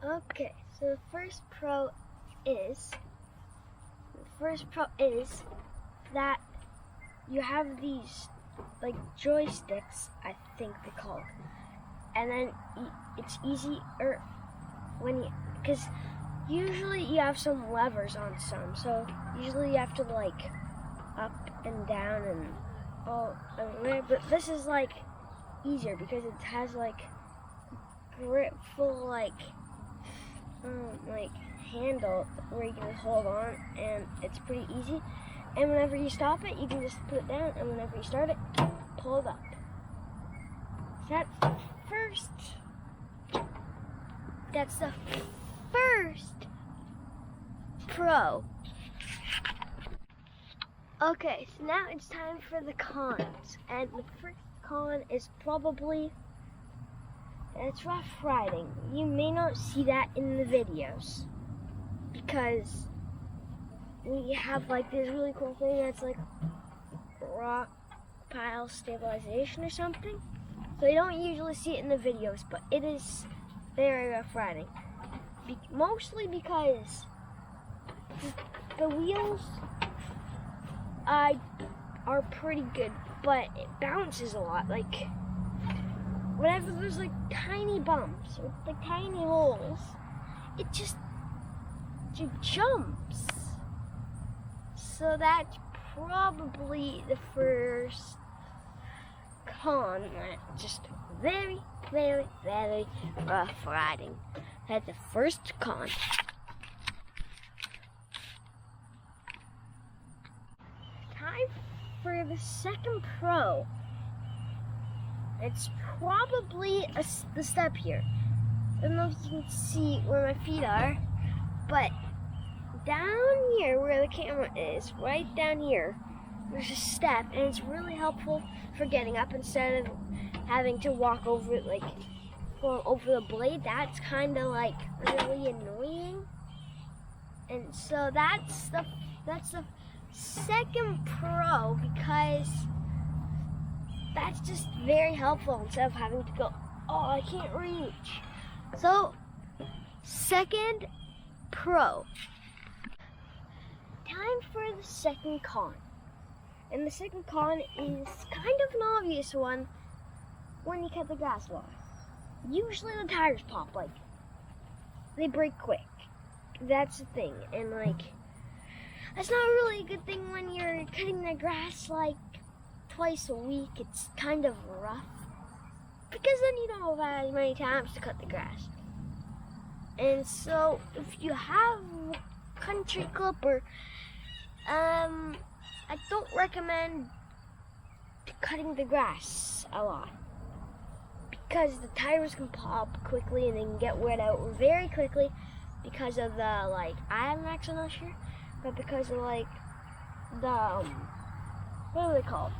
Okay, so the first pro is that you have these like joysticks, I think they're called, and then it's easier when because usually you have some levers on some, so usually you have to like up and down and all everywhere, but this is like easier because it has like gripful like handle where you can hold on, and it's pretty easy. And whenever you stop it, you can just put it down, and whenever you start it, pull it up. That's the first pro. Okay, so now it's time for the cons, and the first con is probably it's rough riding. You may not see that in the videos because we have like this really cool thing that's like rock pile stabilization or something. So you don't usually see it in the videos, but it is very rough riding. Mostly because the wheels are pretty good, but it bounces a lot. Like whenever there's like tiny bumps or like tiny holes, it jumps. So that's probably the first con. Just very, very, very rough riding. That's the first con. Time for the second pro. It's probably the step here. I don't know if you can see where my feet are, but down here where the camera is, right down here, there's a step, and it's really helpful for getting up instead of having to walk over it, like going over the blade. That's kind of like really annoying. And so that's the second pro, because that's just very helpful instead of having to go, oh, I can't reach. So, second pro. Time for the second con. And the second con is kind of an obvious one when you cut the grass lawn. Usually the tires pop, like, they break quick. That's the thing. And like, that's not really a good thing when you're cutting the grass like twice a week. It's kind of rough because then you don't have as many times to cut the grass. And so if you have a country clipper, I don't recommend cutting the grass a lot because the tires can pop quickly and they can get wet out very quickly because of the like, I'm actually not sure, but because of like the what are they called?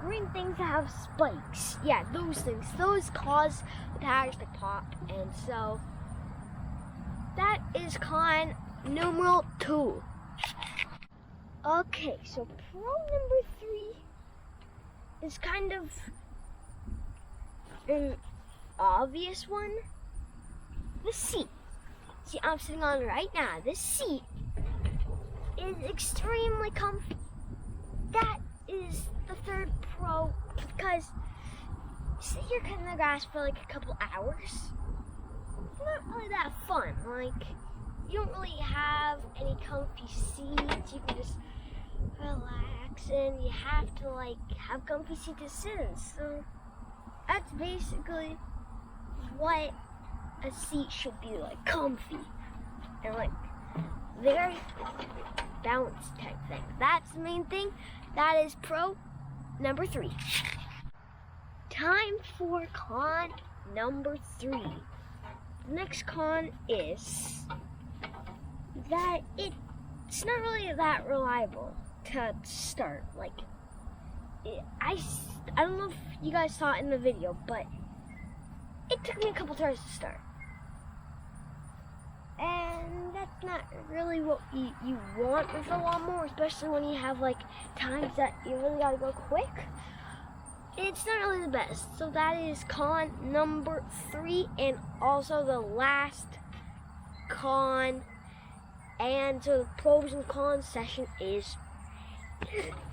Green things that have spikes. Yeah, those things. Those cause the tires to pop, and so that is con numero 2. Okay, so pro number 3 is kind of an obvious one. The seat. See, I'm sitting on it right now. This seat is extremely comfy. That is the third pro, because say you're cutting the grass for like a couple hours. It's not really that fun. Like, you don't really have any comfy seats. You can just relax, and you have to like have comfy seats to sit in. So that's basically what a seat should be like, comfy and like very balanced type thing. That's the main thing. That is pro number 3. Time for con number 3. The next con is that it's not really that reliable to start. Like, I don't know if you guys saw it in the video, but it took me a couple tries to start. And that's not really what you want with a lawnmower, especially when you have like times that you really gotta go quick. it's not really the best. So that is con number 3 and also the last con. And so the pros and cons session is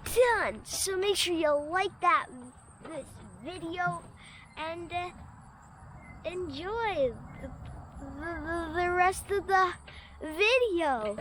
done. So make sure you like this video and enjoy the rest of the video.